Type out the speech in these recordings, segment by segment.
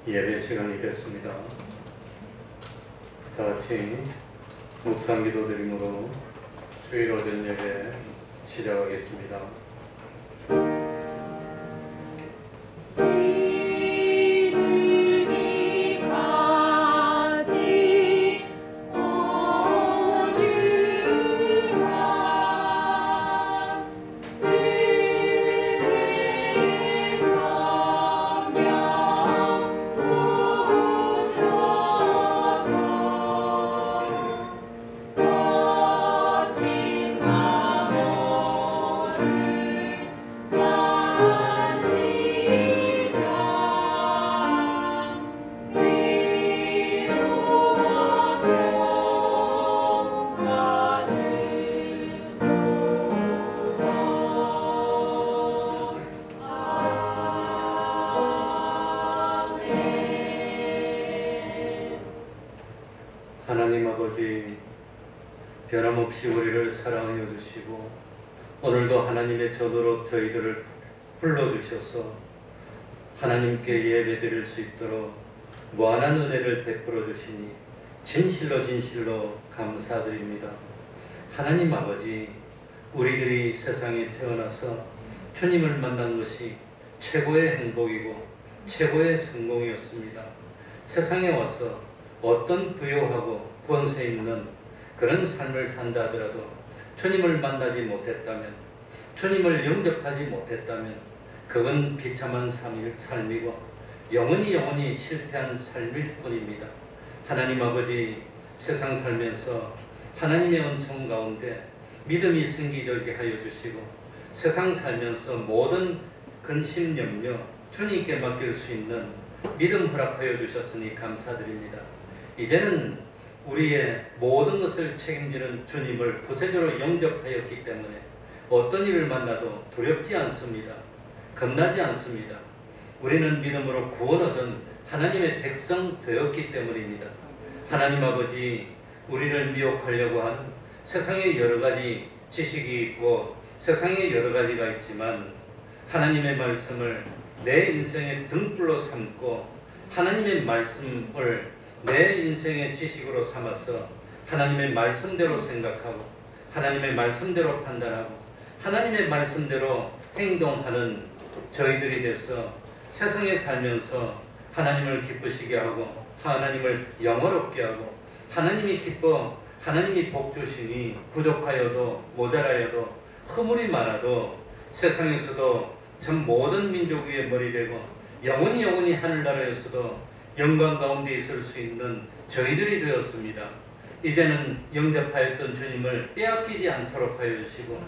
예배 시간이 됐습니다. 다 같이 묵상 기도 드림으로 주일 오전 예배 시작하겠습니다. 하나님 아버지, 변함없이 우리를 사랑하여 주시고 오늘도 하나님의 전으로 저희들을 불러주셔서 하나님께 예배드릴 수 있도록 무한한 은혜를 베풀어 주시니 진실로 감사드립니다. 하나님 아버지, 우리들이 세상에 태어나서 주님을 만난 것이 최고의 행복이고 최고의 성공이었습니다. 세상에 와서 어떤 부유하고 권세 있는 그런 삶을 산다 하더라도 주님을 만나지 못했다면, 주님을 영접하지 못했다면 그건 비참한 삶이고 영원히 실패한 삶일 뿐입니다. 하나님 아버지, 세상 살면서 하나님의 은총 가운데 믿음이 생기게 하여 주시고 세상 살면서 모든 근심 염려 주님께 맡길 수 있는 믿음 허락하여 주셨으니 감사드립니다. 이제는 우리의 모든 것을 책임지는 주님을 구세주로 영접하였기 때문에 어떤 일을 만나도 두렵지 않습니다. 겁나지 않습니다. 우리는 믿음으로 구원 얻은 하나님의 백성 되었기 때문입니다. 하나님 아버지, 우리를 미혹하려고 하는 세상에 여러 가지 지식이 있고 세상에 여러 가지가 있지만 하나님의 말씀을 내 인생의 등불로 삼고 하나님의 말씀을 내 인생의 지식으로 삼아서 하나님의 말씀대로 생각하고 하나님의 말씀대로 판단하고 하나님의 말씀대로 행동하는 저희들이 돼서 세상에 살면서 하나님을 기쁘시게 하고 하나님을 영화롭게 하고 하나님이 기뻐 하나님이 복 주시니 부족하여도 모자라여도 허물이 많아도 세상에서도 참 모든 민족 위에 머리 되고 영원히 하늘나라에서도 영광 가운데 있을 수 있는 저희들이 되었습니다. 이제는 영접하였던 주님을 빼앗기지 않도록 하여 주시고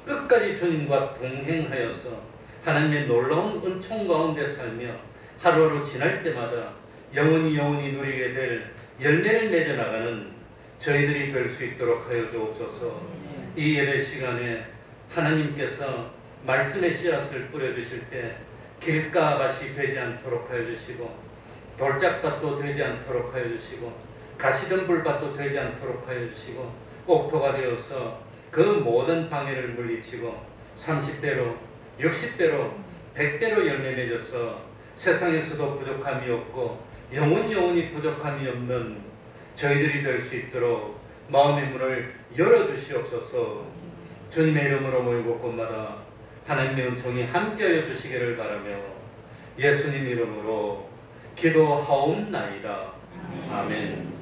끝까지 주님과 동행하여서 하나님의 놀라운 은총 가운데 살며 하루하루 지날 때마다 영원히 누리게 될 열매를 맺어 나가는 저희들이 될 수 있도록 하여 주옵소서. 이 예배 시간에 하나님께서 말씀의 씨앗을 뿌려주실 때 길가밭이 되지 않도록 하여 주시고 돌짝밭도 되지 않도록 하여 주시고 가시덤불밭도 되지 않도록 하여 주시고 옥토가 되어서 그 모든 방해를 물리치고 30배로 60배로 100배로 열매 맺어서 세상에서도 부족함이 없고 영원히 부족함이 없는 저희들이 될 수 있도록 마음의 문을 열어주시옵소서. 주님의 이름으로 모이고 곳마다 하나님의 은총이 함께하여 주시기를 바라며 예수님 이름으로 기도하옵나이다. 아멘.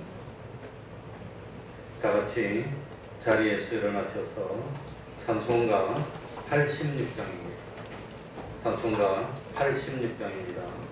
다 같이 자리에서 일어나셔서 찬송가 86장입니다. 찬송가 86장입니다.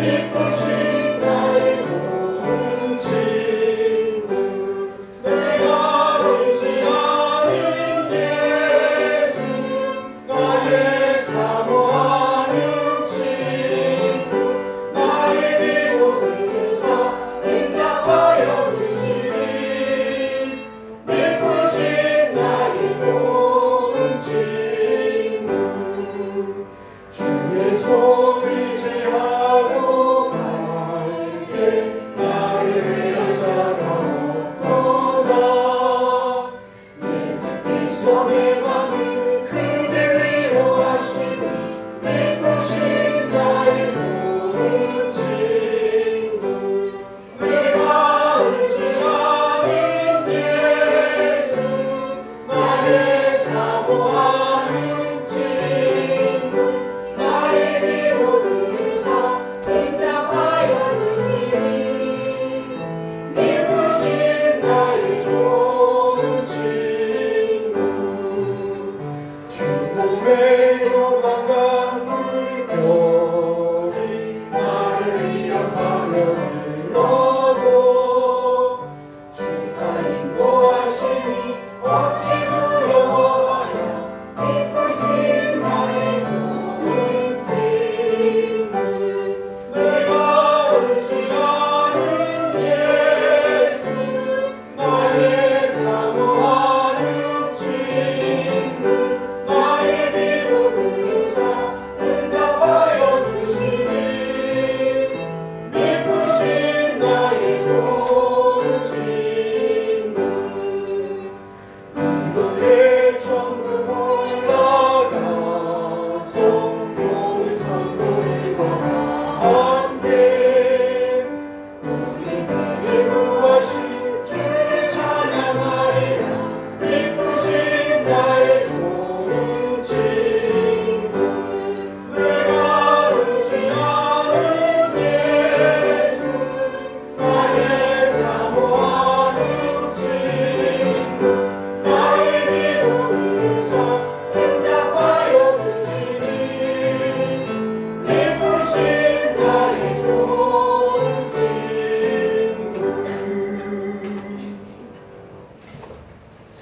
기쁘신 나의 좋은 집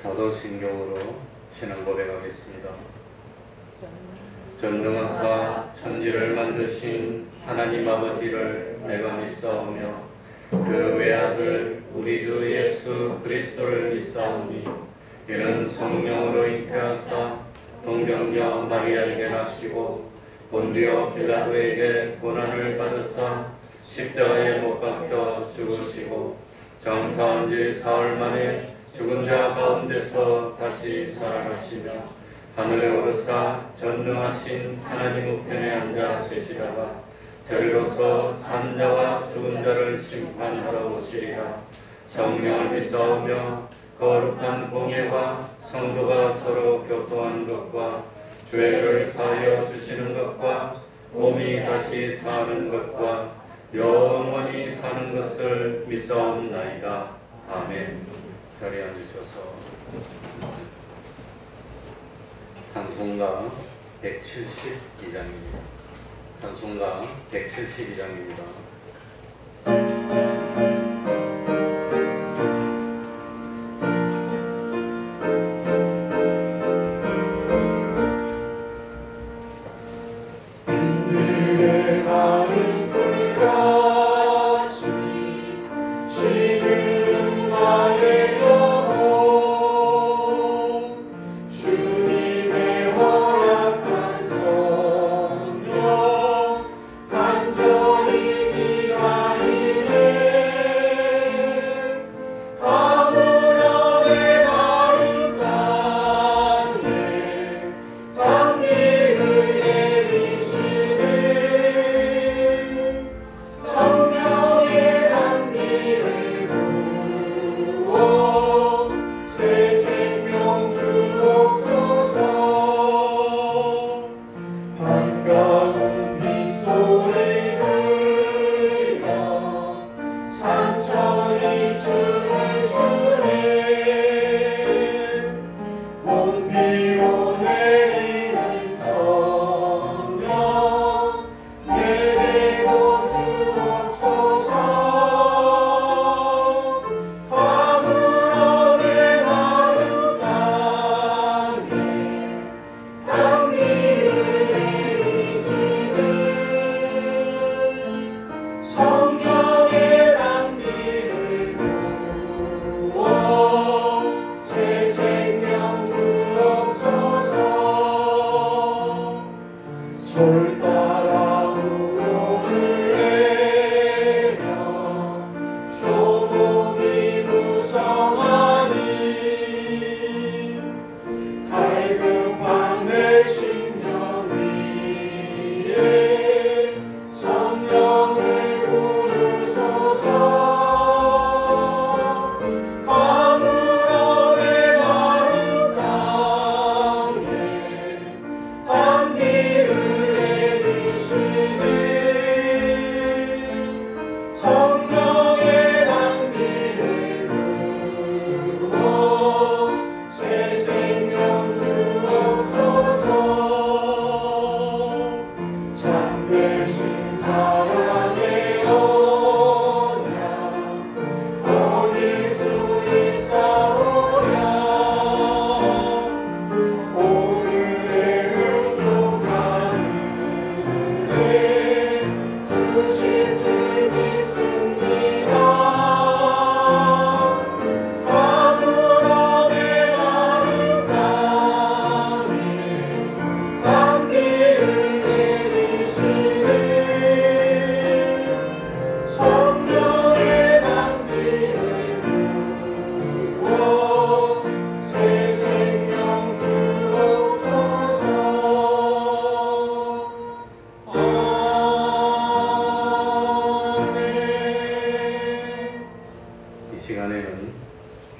사도신경으로 신앙 고백하겠습니다. 전능하사 천지를 만드신 하나님 아버지를 내가 믿사오며 그 외아들 우리 주 예수 그리스도를 믿사오니 이는 성령으로 잉태하사 동정녀 마리아에게 나시고 본디오 빌라도에게 고난을 받으사 십자가에 못 박혀 죽으시고 장사한 지 사흘 만에 죽은 자 가운데서 다시 살아나시며 하늘에 오르사 전능하신 하나님 우편에 앉아 계시다가 저리로서 산 자와 죽은 자를 심판하러 오시리라. 성령을 믿사오며 거룩한 공예와 성도가 서로 교통하는 것과 죄를 사하여 주시는 것과 몸이 다시 사는 것과 영원히 사는 것을 믿사옵나이다. 아멘. 자리에 앉으셔서 찬송가 172장입니다. 찬송가 172장입니다.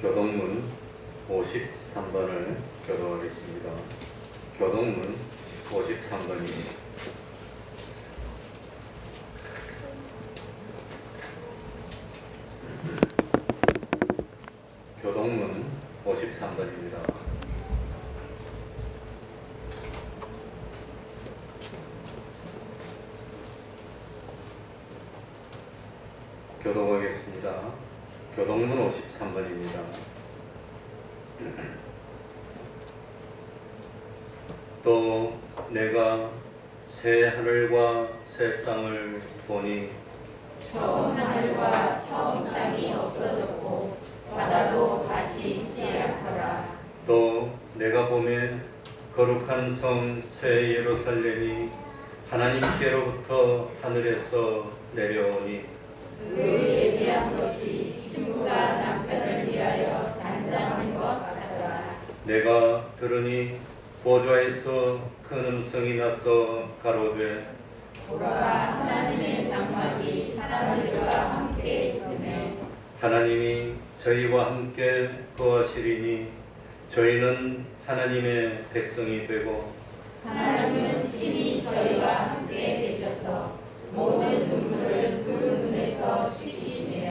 교동문 53번을 교도하겠습니다. 교동문 53번입니다. 교동문 53번입니다. 교도하겠습니다. 교동문 53번입니다. 또 내가 새 하늘과 새 땅을 보니 처음 하늘과 처음 땅이 없어졌고 바다도 다시 있지 않더라. 또 내가 보매 거룩한 성 새 예루살렘이 하나님께로부터 하늘에서 내려오니 그 예비한 것이 신부가 남편을 위하여 단장한 것 같더라. 내가 들으니 보좌에서 큰 음성이 나서 가로되 보라, 하나님의 장막이 사람들과 함께 있으며 하나님이 저희와 함께 거하시리니 저희는 하나님의 백성이 되고 하나님은 친히 저희와 함께 계셔서 모든 눈물을 그 눈에서 씻기시며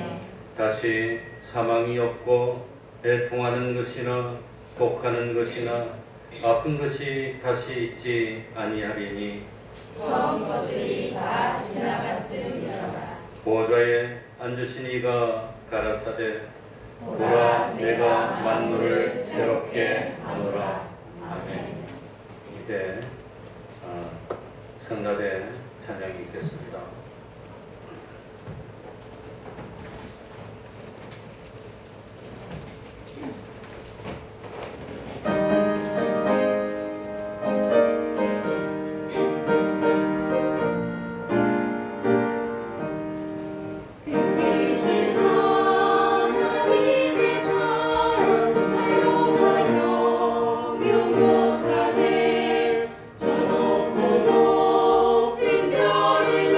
다시 사망이 없고 애통하는 것이나 독하는 것이나 아픈 것이 다시 있지 아니하리니 처음 것들이 다 지나갔음이로라. 보좌에 앉으신 이가 가라사대 보라 내가 만물을 새롭게 하노라. 아멘. 이제 성가대 찬양이 있겠습니다. 저 높고 높은 별을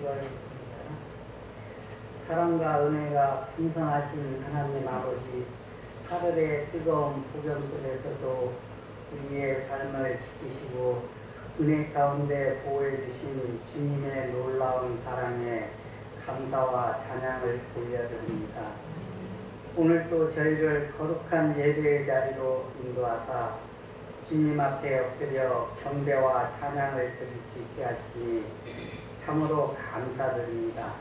기도하겠습니다. 사랑과 은혜가 풍성하신 하나님 아버지, 하늘의 뜨거운 폭염 속에서도 우리의 삶을 지키시고 은혜 가운데 보호해 주신 주님의 놀라운 사랑에 감사와 찬양을 돌려드립니다. 오늘도 저희를 거룩한 예배의 자리로 인도하사 주님 앞에 엎드려 경배와 찬양을 드릴 수 있게 하시니 참으로 감사드립니다.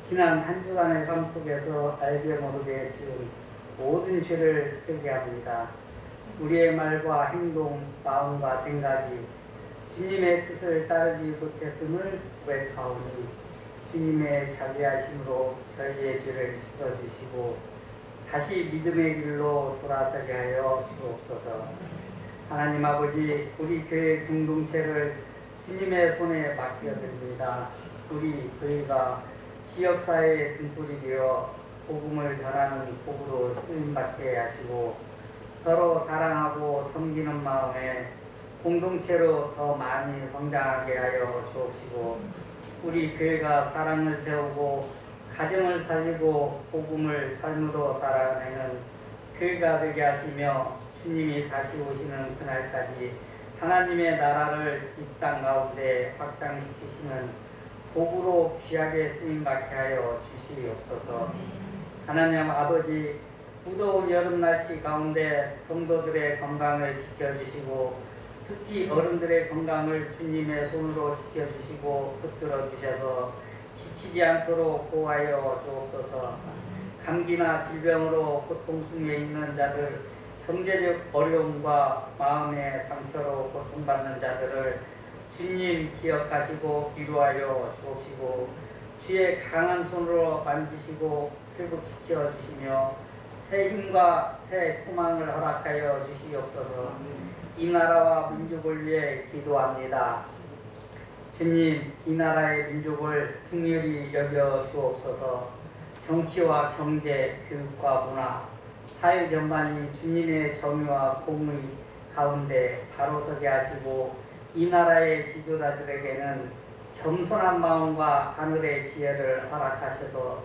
지난 한 주간의 삶 속에서 알게 모르게 지은 모든 죄를 회개합니다. 우리의 말과 행동, 마음과 생각이 주님의 뜻을 따르지 못했음을 고백하오니 주님의 자비하심으로 저희의 죄를 씻어주시고 다시 믿음의 길로 돌아서게 하여 주옵소서. 하나님 아버지, 우리 교회 공동체를 주님의 손에 맡겨드립니다. 우리 교회가 지역사회의 등불이 되어 복음을 전하는 복으로 쓰임받게 하시고 서로 사랑하고 섬기는 마음에 공동체로 더 많이 성장하게 하여 주옵시고 우리 교회가 사랑을 세우고 가정을 살리고 복음을 삶으로 살아내는 교회가 되게 하시며 주님이 다시 오시는 그날까지 하나님의 나라를 이 땅 가운데 확장시키시는 복으로 귀하게 쓰임받게 하여 주시옵소서. 하나님 아버지, 무더운 여름 날씨 가운데 성도들의 건강을 지켜주시고 특히 어른들의 건강을 주님의 손으로 지켜주시고 붙들어 주셔서 지치지 않도록 보호하여 주옵소서. 감기나 질병으로 고통 중에 있는 자들, 경제적 어려움과 마음의 상처로 고통받는 자들을 주님 기억하시고 위로하여 주옵시고 주의 강한 손으로 만지시고 회복시켜 주시며 새 힘과 새 소망을 허락하여 주시옵소서. 이 나라와 민족을 위해 기도합니다. 주님, 이 나라의 민족을 긍휼히 여겨 주옵소서. 정치와 경제, 교육과 문화, 사회 전반이 주님의 정의와 공의 가운데 바로 서게 하시고 이 나라의 지도자들에게는 겸손한 마음과 하늘의 지혜를 허락하셔서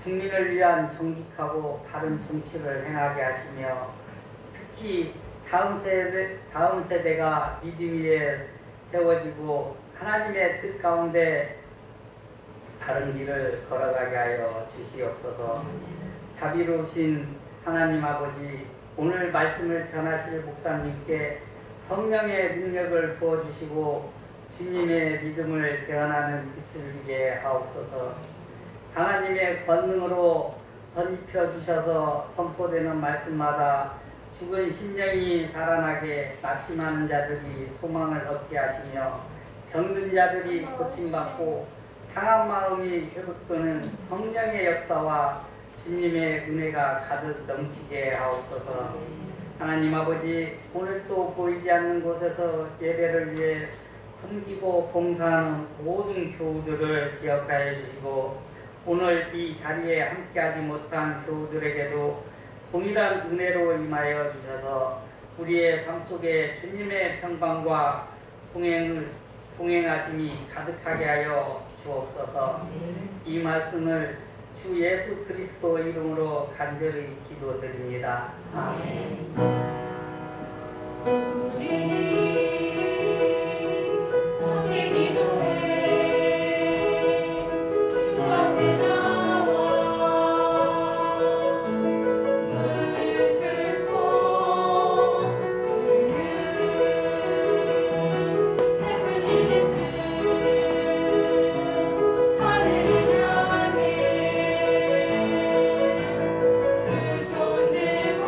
국민을 위한 정직하고 바른 정치를 행하게 하시며 특히 다음 세대가 믿음 위에 세워지고 하나님의 뜻 가운데 바른 길을 걸어가게 하여 주시옵소서. 자비로우신 하나님 아버지, 오늘 말씀을 전하실 목사님께 성령의 능력을 부어주시고 주님의 믿음을 개헌하는 빛을 비게 하옵소서. 하나님의 권능으로 선입혀 주셔서 선포되는 말씀마다 죽은 심령이 살아나게 낙심하는 자들이 소망을 얻게 하시며 병든 자들이 고침받고 상한 마음이 회복되는 성령의 역사와 주님의 은혜가 가득 넘치게 하옵소서. 하나님 아버지, 오늘도 보이지 않는 곳에서 예배를 위해 섬기고 봉사하는 모든 교우들을 기억하여 주시고 오늘 이 자리에 함께하지 못한 교우들에게도 동일한 은혜로 임하여 주셔서 우리의 삶 속에 주님의 평강과 동행하심이 가득하게 하여 주옵소서. 이 말씀을 주 예수 그리스도 이름으로 간절히 기도드립니다. 아멘. 함께 기도해 주 앞에 나와 무릎 꿇고 베푸시는 주 하늘을 향해 두 손 들고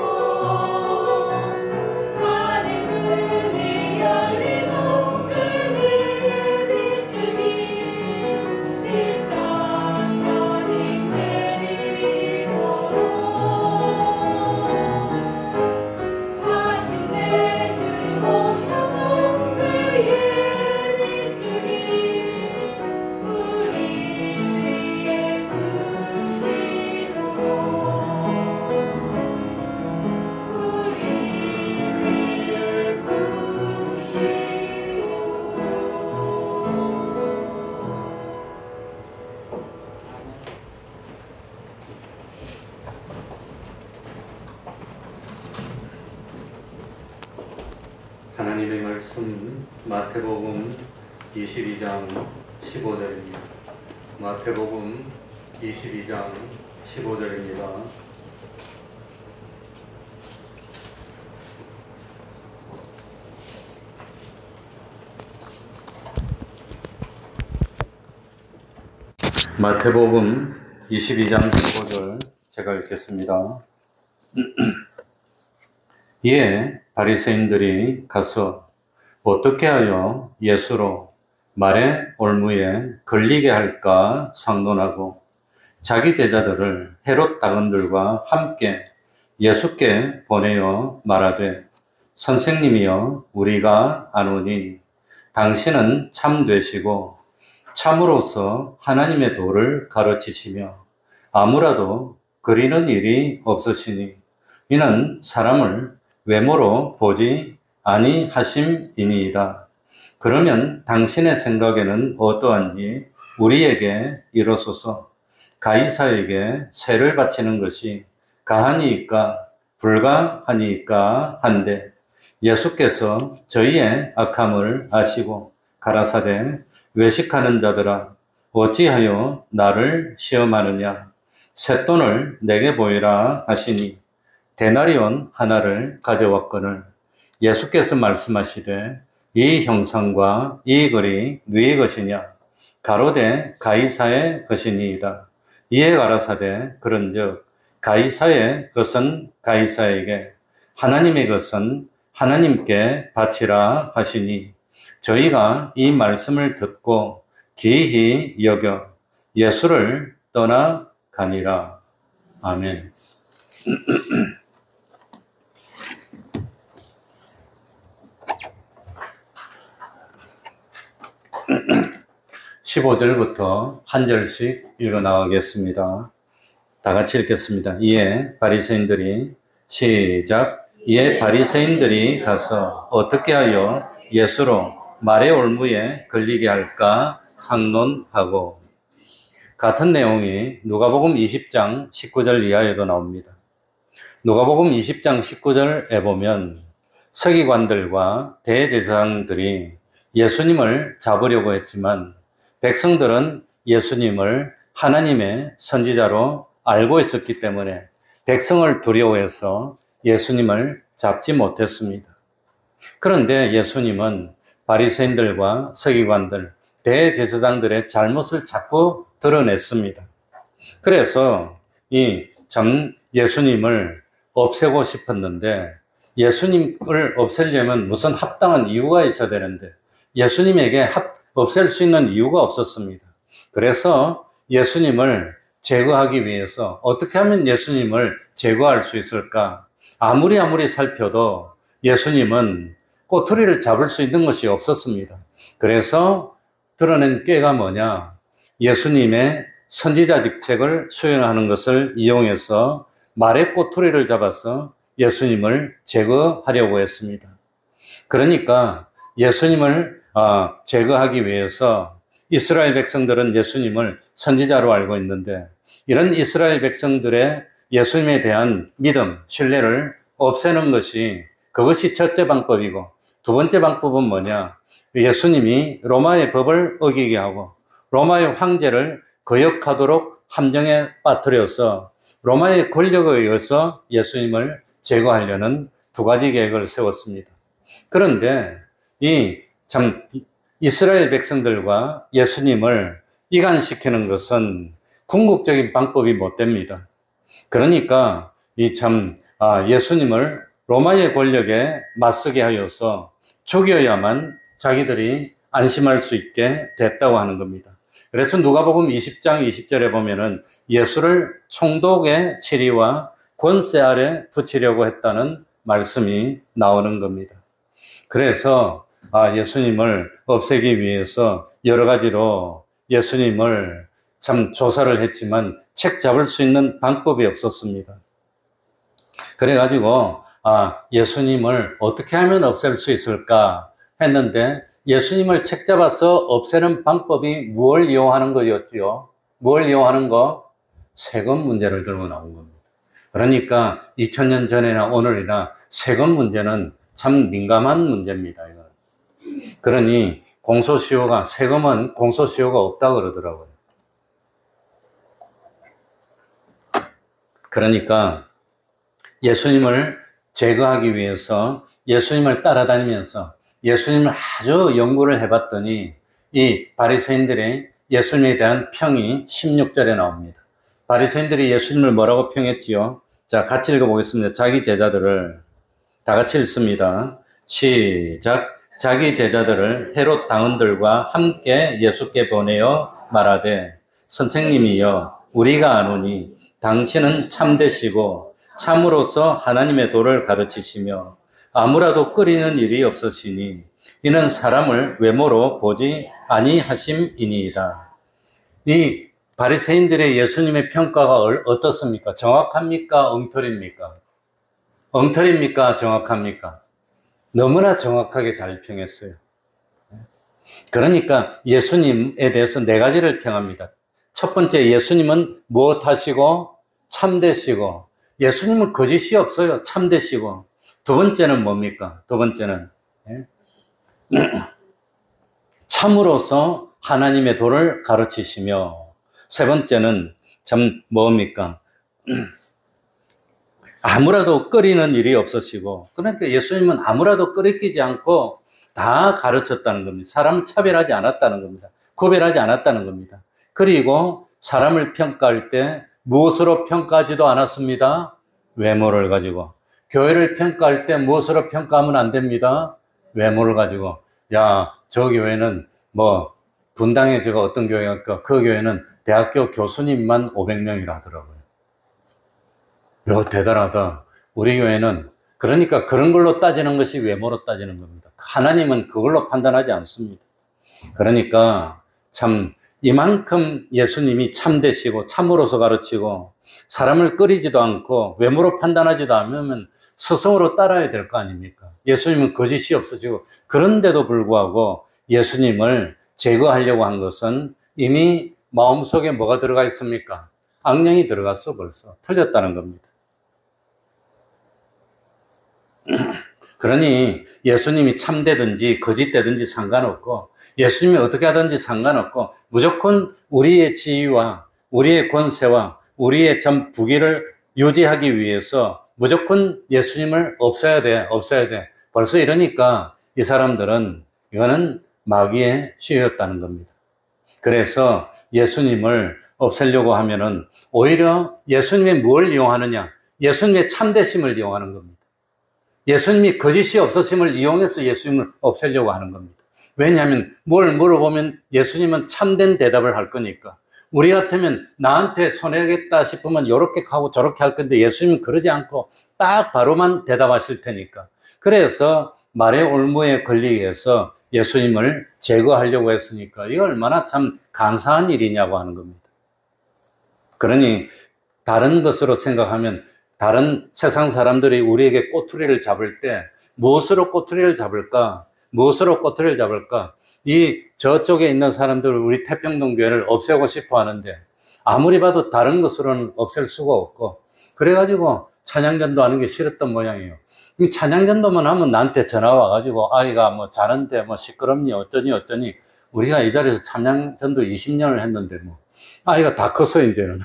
하늘 문을 말씀 마태복음 22장 15절입니다. 마태복음 22장 15절입니다. 마태복음 22장 15절 제가 읽겠습니다. 이에 바리새인들이 가서 어떻게 하여 예수로 말의 올무에 걸리게 할까 상논하고 자기 제자들을 헤롯 당원들과 함께 예수께 보내어 말하되 선생님이여 우리가 아노니 당신은 참 되시고 참으로서 하나님의 도를 가르치시며 아무라도 그리는 일이 없으시니 이는 사람을 외모로 보지 아니하심이니이다. 그러면 당신의 생각에는 어떠한지 우리에게 이르소서. 가이사에게 세를 바치는 것이 가하니이까 불가하니이까 한데 예수께서 저희의 악함을 아시고 가라사대 외식하는 자들아 어찌하여 나를 시험하느냐 쇳돈을 내게 보이라 하시니 데나리온 하나를 가져왔거늘 예수께서 말씀하시되 이 형상과 이 글이 누구의 것이냐 가로되 가이사의 것이니이다. 이에 가라사대 그런즉 가이사의 것은 가이사에게 하나님의 것은 하나님께 바치라 하시니 저희가 이 말씀을 듣고 기히 여겨 예수를 떠나가니라. 아멘. 15절부터 한 절씩 읽어 나가겠습니다. 다 같이 읽겠습니다. 이에 바리새인들이 시작. 이에 바리새인들이 가서 어떻게 하여 예수로 말의 올무에 걸리게 할까 상논하고 같은 내용이 누가복음 20장 19절 이하에도 나옵니다. 누가복음 20장 19절에 보면 서기관들과 대제사장들이 예수님을 잡으려고 했지만 백성들은 예수님을 하나님의 선지자로 알고 있었기 때문에 백성을 두려워해서 예수님을 잡지 못했습니다. 그런데 예수님은 바리새인들과 서기관들, 대제사장들의 잘못을 자꾸 드러냈습니다. 그래서 예수님을 없애고 싶었는데 예수님을 없애려면 무슨 합당한 이유가 있어야 되는데 예수님에게 없앨 수 있는 이유가 없었습니다. 그래서 예수님을 제거하기 위해서 어떻게 하면 예수님을 제거할 수 있을까? 아무리 살펴도 예수님은 꼬투리를 잡을 수 있는 것이 없었습니다. 그래서 드러낸 꾀가 뭐냐? 예수님의 선지자 직책을 수행하는 것을 이용해서 말의 꼬투리를 잡아서 예수님을 제거하려고 했습니다. 그러니까 예수님을 제거하기 위해서 이스라엘 백성들은 예수님을 선지자로 알고 있는데 이런 이스라엘 백성들의 예수님에 대한 믿음, 신뢰를 없애는 그것이 첫째 방법이고 두 번째 방법은 뭐냐? 예수님이 로마의 법을 어기게 하고 로마의 황제를 거역하도록 함정에 빠뜨려서 로마의 권력에 의해서 예수님을 제거하려는 두 가지 계획을 세웠습니다. 그런데 이스라엘 백성들과 예수님을 이간시키는 것은 궁극적인 방법이 못 됩니다. 그러니까 예수님을 로마의 권력에 맞서게 하여서 죽여야만 자기들이 안심할 수 있게 됐다고 하는 겁니다. 그래서 누가복음 20장 20절에 보면은 예수를 총독의 치리와 권세 아래 붙이려고 했다는 말씀이 나오는 겁니다. 그래서 예수님을 없애기 위해서 여러 가지로 예수님을 조사를 했지만 책 잡을 수 있는 방법이 없었습니다. 그래가지고 예수님을 어떻게 하면 없앨 수 있을까 했는데 예수님을 책 잡아서 없애는 방법이 무엇을 이용하는 거였지요? 뭘 이용하는 거? 세금 문제를 들고 나온 겁니다. 그러니까 2000년 전이나 오늘이나 세금 문제는 참 민감한 문제입니다. 이건. 그러니 공소시효가, 세금은 공소시효가 없다고 그러더라고요. 그러니까 예수님을 제거하기 위해서 예수님을 따라다니면서 예수님을 아주 연구를 해봤더니 이 바리새인들의 예수님에 대한 평이 16절에 나옵니다. 바리새인들이 예수님을 뭐라고 평했지요? 자, 같이 읽어보겠습니다. 자기 제자들을 다 같이 읽습니다. 시작. 자기 제자들을 헤롯 당원들과 함께 예수께 보내어 말하되 선생님이여 우리가 아노니 당신은 참되시고 참으로서 하나님의 도를 가르치시며 아무라도 끓이는 일이 없으시니 이는 사람을 외모로 보지 아니하심이니이다. 이 바리새인들의 예수님의 평가가 어떻습니까? 정확합니까? 엉터리입니까? 엉터리입니까? 정확합니까? 너무나 정확하게 잘 평했어요. 그러니까 예수님에 대해서 네 가지를 평합니다. 첫 번째, 예수님은 무엇하시고 참되시고, 예수님은 거짓이 없어요. 참되시고. 두 번째는 뭡니까? 두 번째는 참으로서 하나님의 도를 가르치시며, 세 번째는 참 뭡니까? 아무라도 끓이는 일이 없으시고, 그러니까 예수님은 아무라도 끓이지 않고 다 가르쳤다는 겁니다. 사람을 차별하지 않았다는 겁니다. 구별하지 않았다는 겁니다. 그리고 사람을 평가할 때 무엇으로 평가하지도 않았습니다. 외모를 가지고. 교회를 평가할 때 무엇으로 평가하면 안 됩니다. 외모를 가지고. 야, 저 교회는 뭐 분당에 제가 어떤 교회가 그 교회는 대학교 교수님만 500명이라 하더라고요. 이거 대단하다. 우리 교회는 그러니까 그런 걸로 따지는 것이 외모로 따지는 겁니다. 하나님은 그걸로 판단하지 않습니다. 그러니까 참 이만큼 예수님이 참되시고 참으로서 가르치고 사람을 끓이지도 않고 외모로 판단하지도 않으면 스승으로 따라야 될 거 아닙니까? 예수님은 거짓이 없으시고 그런데도 불구하고 예수님을 제거하려고 한 것은 이미 마음속에 뭐가 들어가 있습니까? 악령이 들어갔어 벌써. 틀렸다는 겁니다. 그러니 예수님이 참되든지 거짓되든지 상관없고 예수님이 어떻게 하든지 상관없고 무조건 우리의 지위와 우리의 권세와 우리의 전 부귀를 유지하기 위해서 무조건 예수님을 없애야 돼. 벌써 이러니까 이 사람들은 이거는 마귀의 시효였다는 겁니다. 그래서 예수님을 없애려고 하면은 오히려 예수님이 뭘 이용하느냐? 예수님의 참되심을 이용하는 겁니다. 예수님이 거짓이 없으심을 이용해서 예수님을 없애려고 하는 겁니다. 왜냐하면 뭘 물어보면 예수님은 참된 대답을 할 거니까. 우리 같으면 나한테 손해겠다 싶으면 이렇게 하고 저렇게 할 건데 예수님은 그러지 않고 딱 바로만 대답하실 테니까. 그래서 말의 올무에 걸리게 해서 예수님을 제거하려고 했으니까 이거 얼마나 참 간사한 일이냐고 하는 겁니다. 그러니 다른 것으로 생각하면 다른 세상 사람들이 우리에게 꼬투리를 잡을 때 무엇으로 꼬투리를 잡을까? 무엇으로 꼬투리를 잡을까? 이 저쪽에 있는 사람들을 우리 태평동 교회를 없애고 싶어 하는데 아무리 봐도 다른 것으로는 없앨 수가 없고 그래가지고 찬양전도 하는 게 싫었던 모양이에요. 찬양전도만 하면 나한테 전화 와가지고 아이가 뭐 자는데 뭐 시끄럽니 어쩌니 우리가 이 자리에서 찬양전도 20년을 했는데 뭐 아이가 다 컸어 이제는.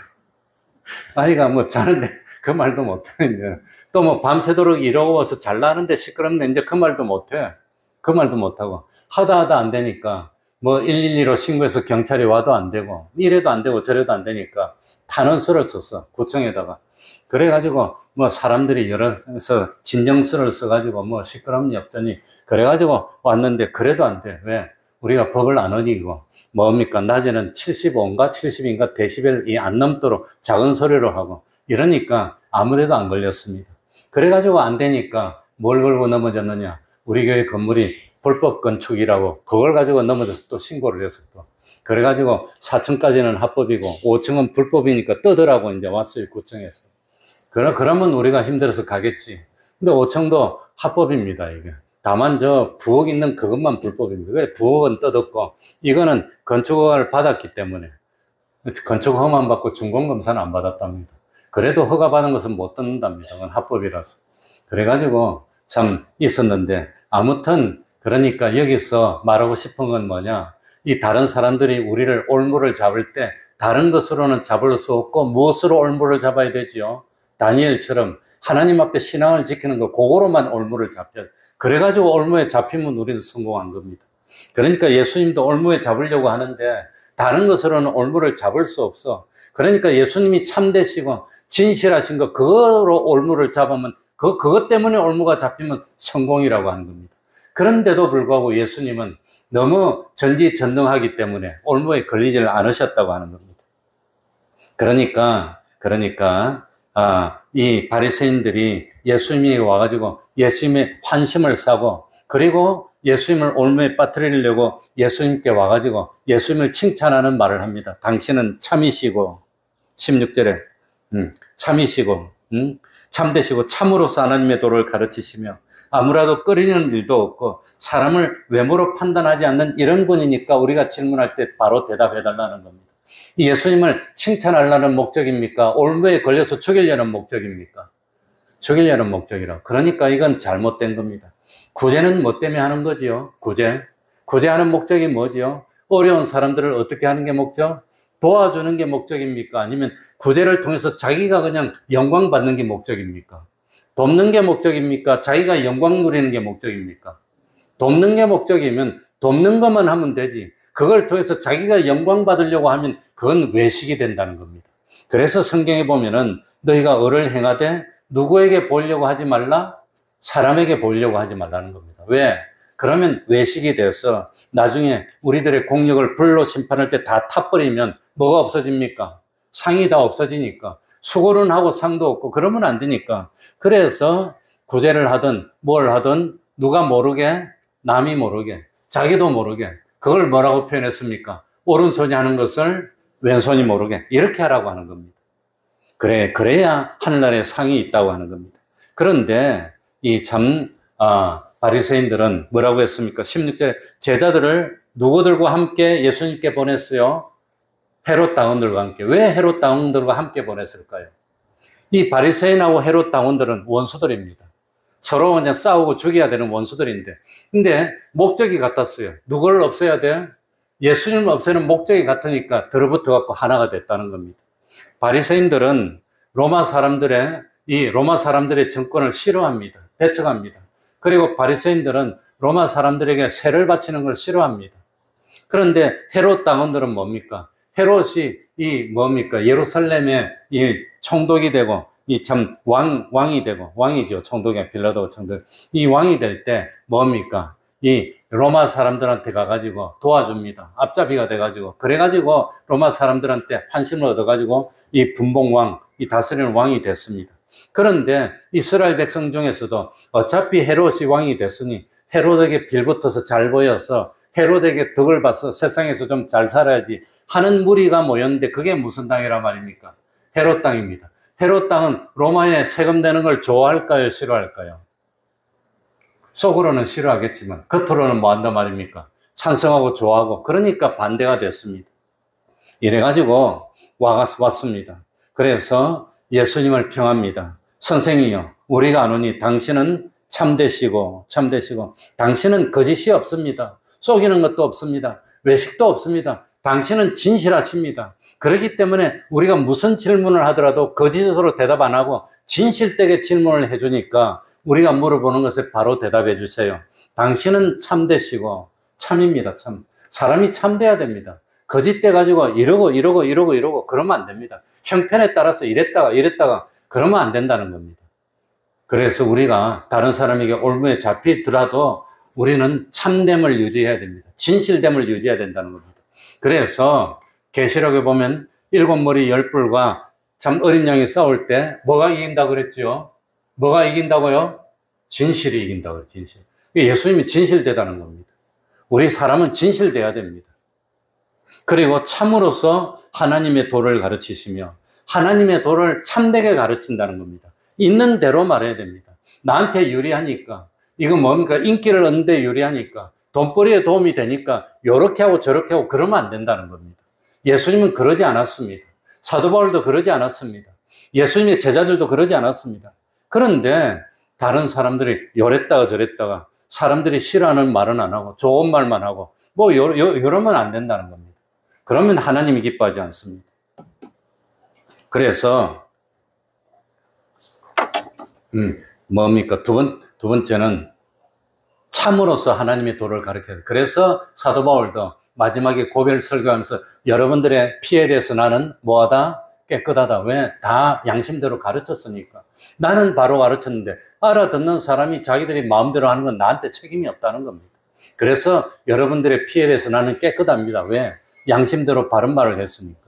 아이가 뭐 자는데 그 말도 못해 이제. 또 뭐 밤새도록 이러고서 잘 나는데 시끄럽네 이제 그 말도 못해. 그 말도 못하고 하다 안 되니까 뭐 112로 신고해서 경찰이 와도 안 되고 이래도 안 되고 저래도 안 되니까 탄원서를 썼어 구청에다가. 그래가지고 뭐 사람들이 여러서 진정서를 써가지고 뭐 시끄럽니 없더니 그래가지고 왔는데 그래도 안 돼. 왜? 우리가 법을 안 어기고 뭡니까? 낮에는 75인가 70인가 데시벨이 안 넘도록 작은 소리로 하고 이러니까 아무데도 안 걸렸습니다. 그래가지고 안 되니까 뭘 걸고 넘어졌느냐? 우리 교회 건물이 불법 건축이라고 그걸 가지고 넘어져서 또 신고를 했어 또. 그래가지고 4층까지는 합법이고 5층은 불법이니까 떠더라고 이제 왔어요 구청에서. 그러면 우리가 힘들어서 가겠지. 근데 5층도 합법입니다 이게. 다만 저 부엌 있는 그것만 불법입니다. 왜? 부엌은 떠졌고 이거는 건축허가를 받았기 때문에 건축허가만 받고 준공검사는 안 받았답니다. 그래도 허가 받은 것은 못 듣는답니다. 그건 합법이라서. 그래가지고 참 있었는데 아무튼 그러니까 여기서 말하고 싶은 건 뭐냐? 이 다른 사람들이 우리를 올무를 잡을 때 다른 것으로는 잡을 수 없고 무엇으로 올무를 잡아야 되지요? 다니엘처럼 하나님 앞에 신앙을 지키는 거, 그거로만 올무를 잡혀. 그래가지고 올무에 잡히면 우리는 성공한 겁니다. 그러니까 예수님도 올무에 잡으려고 하는데 다른 것으로는 올무를 잡을 수 없어. 그러니까 예수님이 참되시고 진실하신 거, 그거로 올무를 잡으면 그것 때문에 올무가 잡히면 성공이라고 하는 겁니다. 그런데도 불구하고 예수님은 너무 전지전능하기 때문에 올무에 걸리지를 않으셨다고 하는 겁니다. 그러니까 이 바리새인들이 예수님이 와가지고 예수님의 환심을 사고, 그리고 예수님을 올무에 빠뜨리려고 예수님께 와가지고 예수님을 칭찬하는 말을 합니다. 당신은 참이시고, 16절에 참이시고 참되시고 참으로서 하나님의 도를 가르치시며 아무라도 끓이는 일도 없고 사람을 외모로 판단하지 않는 이런 분이니까 우리가 질문할 때 바로 대답해달라는 겁니다. 예수님을 칭찬하려는 목적입니까? 올무에 걸려서 죽이려는 목적입니까? 죽이려는 목적이라. 그러니까 이건 잘못된 겁니다. 구제는 뭐 때문에 하는 거지요? 구제하는 목적이 뭐지요? 어려운 사람들을 어떻게 하는 게 목적? 도와주는 게 목적입니까? 아니면 구제를 통해서 자기가 그냥 영광 받는 게 목적입니까? 돕는 게 목적입니까? 자기가 영광 누리는 게 목적입니까? 돕는 게 목적이면 돕는 것만 하면 되지. 그걸 통해서 자기가 영광 받으려고 하면 그건 외식이 된다는 겁니다. 그래서 성경에 보면은 너희가 을을 행하되 누구에게 보이려고 하지 말라? 사람에게 보이려고 하지 말라는 겁니다. 왜? 그러면 외식이 돼서 나중에 우리들의 공력을 불로 심판할 때 다 타버리면 뭐가 없어집니까? 상이 다 없어지니까. 수고는 하고 상도 없고 그러면 안 되니까. 그래서 구제를 하든 뭘 하든 누가 모르게, 남이 모르게, 자기도 모르게, 그걸 뭐라고 표현했습니까? 오른손이 하는 것을 왼손이 모르게, 이렇게 하라고 하는 겁니다. 그래야 하늘나라에 상이 있다고 하는 겁니다. 그런데 바리새인들은 뭐라고 했습니까? 16절에 제자들을 누구들과 함께 예수님께 보냈어요? 헤롯 당원들과 함께. 왜 헤롯 당원들과 함께 보냈을까요? 이 바리새인하고 헤롯 당원들은 원수들입니다. 서로 그냥 싸우고 죽여야 되는 원수들인데, 근데 목적이 같았어요. 누구를 없애야 돼? 예수님을 없애는 목적이 같으니까 들어붙어 갖고 하나가 됐다는 겁니다. 바리새인들은 로마 사람들의 정권을 싫어합니다. 배척합니다. 그리고 바리새인들은 로마 사람들에게 세를 바치는 걸 싫어합니다. 그런데 헤롯 당원들은 뭡니까? 헤롯이 예루살렘의 총독이 되고 왕이 되고, 왕이죠. 총독이 빌라도 총독. 이 왕이 될 때 뭡니까? 이 로마 사람들한테 가가지고 도와줍니다. 앞잡이가 돼가지고. 그래가지고 로마 사람들한테 환심을 얻어가지고 이 분봉왕, 이 다스리는 왕이 됐습니다. 그런데 이스라엘 백성 중에서도 어차피 헤롯이 왕이 됐으니 헤롯에게 빌붙어서 잘 보여서 헤롯에게 덕을 봐서 세상에서 좀 잘 살아야지 하는 무리가 모였는데 그게 무슨 당이란 말입니까? 헤롯 당입니다. 헤롯 당은 로마에 세금 내는 걸 좋아할까요? 싫어할까요? 속으로는 싫어하겠지만 겉으로는 뭐 한단 말입니까? 찬성하고 좋아하고. 그러니까 반대가 됐습니다. 이래가지고 왔습니다. 그래서 예수님을 평합니다. 선생이요, 우리가 아노니 당신은 참되시고 당신은 거짓이 없습니다. 속이는 것도 없습니다. 외식도 없습니다. 당신은 진실하십니다. 그렇기 때문에 우리가 무슨 질문을 하더라도 거짓으로 대답 안 하고 진실되게 질문을 해주니까 우리가 물어보는 것에 바로 대답해 주세요. 당신은 참되시고 참입니다. 참. 사람이 참돼야 됩니다. 거짓돼 가지고 이러고 그러면 안 됩니다. 형편에 따라서 이랬다가 그러면 안 된다는 겁니다. 그래서 우리가 다른 사람에게 올무에 잡히더라도 우리는 참됨을 유지해야 됩니다. 진실됨을 유지해야 된다는 겁니다. 그래서 계시록에 보면 7머리 10뿔과 참 어린 양이 싸울 때 뭐가 이긴다고 그랬죠? 뭐가 이긴다고요? 진실이 이긴다고요. 진실. 예수님이 진실되다는 겁니다. 우리 사람은 진실돼야 됩니다. 그리고 참으로서 하나님의 도를 가르치시며 하나님의 도를 참되게 가르친다는 겁니다. 있는 대로 말해야 됩니다. 나한테 유리하니까, 이건 뭡니까? 인기를 얻는데 유리하니까, 돈벌이에 도움이 되니까 요렇게 하고 저렇게 하고 그러면 안 된다는 겁니다. 예수님은 그러지 않았습니다. 사도 바울도 그러지 않았습니다. 예수님의 제자들도 그러지 않았습니다. 그런데 다른 사람들이 요랬다가 저랬다가 사람들이 싫어하는 말은 안 하고 좋은 말만 하고 뭐 이러면 안 된다는 겁니다. 그러면 하나님이 기뻐하지 않습니다. 그래서 뭡니까? 두 번째는 참으로서 하나님의 도를 가르쳐요. 그래서 사도 바울도 마지막에 고별 설교하면서 여러분들의 피해에 대해서 나는 뭐하다? 깨끗하다. 왜? 다 양심대로 가르쳤으니까. 나는 바로 가르쳤는데 알아듣는 사람이 자기들이 마음대로 하는 건 나한테 책임이 없다는 겁니다. 그래서 여러분들의 피해에 대해서 나는 깨끗합니다. 왜? 양심대로 바른 말을 했으니까.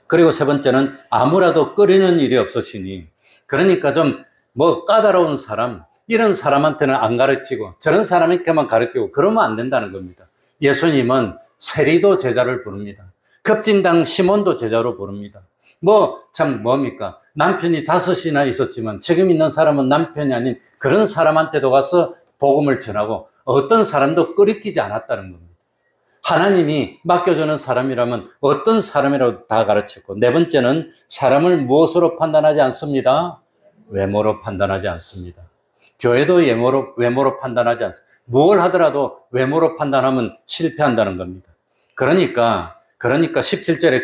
그리고 세 번째는 아무라도 끓이는 일이 없으시니, 그러니까 좀 뭐 까다로운 사람, 이런 사람한테는 안 가르치고 저런 사람에게만 가르치고 그러면 안 된다는 겁니다. 예수님은 세리도 제자를 부릅니다. 급진당 시몬도 제자로 부릅니다. 뭡니까? 남편이 5이나 있었지만 지금 있는 사람은 남편이 아닌 그런 사람한테도 가서 복음을 전하고 어떤 사람도 끓이키지 않았다는 겁니다. 하나님이 맡겨주는 사람이라면 어떤 사람이라도 다 가르쳤고, 네 번째는 사람을 무엇으로 판단하지 않습니다? 외모로 판단하지 않습니다. 교회도 외모로 판단하지 않습니다. 뭘 하더라도 외모로 판단하면 실패한다는 겁니다. 그러니까 17절에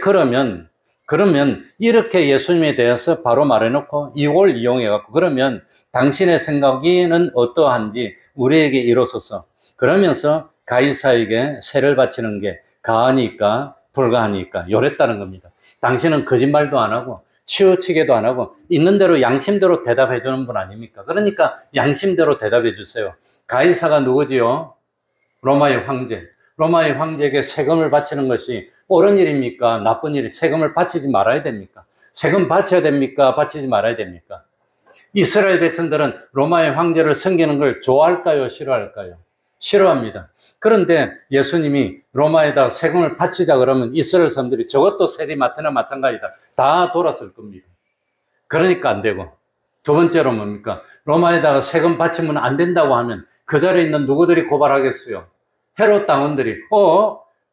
그러면 이렇게 예수님에 대해서 바로 말해놓고 이걸 이용해갖고 그러면 당신의 생각에는 어떠한지 우리에게 이루소서. 그러면서 가이사에게 세를 바치는 게 가하니까 불가하니까 요랬다는 겁니다. 당신은 거짓말도 안 하고 치우치게도 안 하고 있는 대로 양심대로 대답해 주는 분 아닙니까? 그러니까 양심대로 대답해 주세요. 가이사가 누구지요? 로마의 황제. 로마의 황제에게 세금을 바치는 것이 옳은 일입니까? 나쁜 일이 세금을 바치지 말아야 됩니까? 세금 바쳐야 됩니까? 바치지 말아야 됩니까? 이스라엘 백성들은 로마의 황제를 섬기는 걸 좋아할까요? 싫어할까요? 싫어합니다. 그런데 예수님이 로마에다 세금을 바치자 그러면 이스라엘 사람들이 저것도 세리마트나 마찬가지다. 다 돌았을 겁니다. 그러니까 안 되고. 두 번째로 뭡니까? 로마에다가 세금 바치면 안 된다고 하면 그 자리에 있는 누구들이 고발하겠어요? 헤롯 당원들이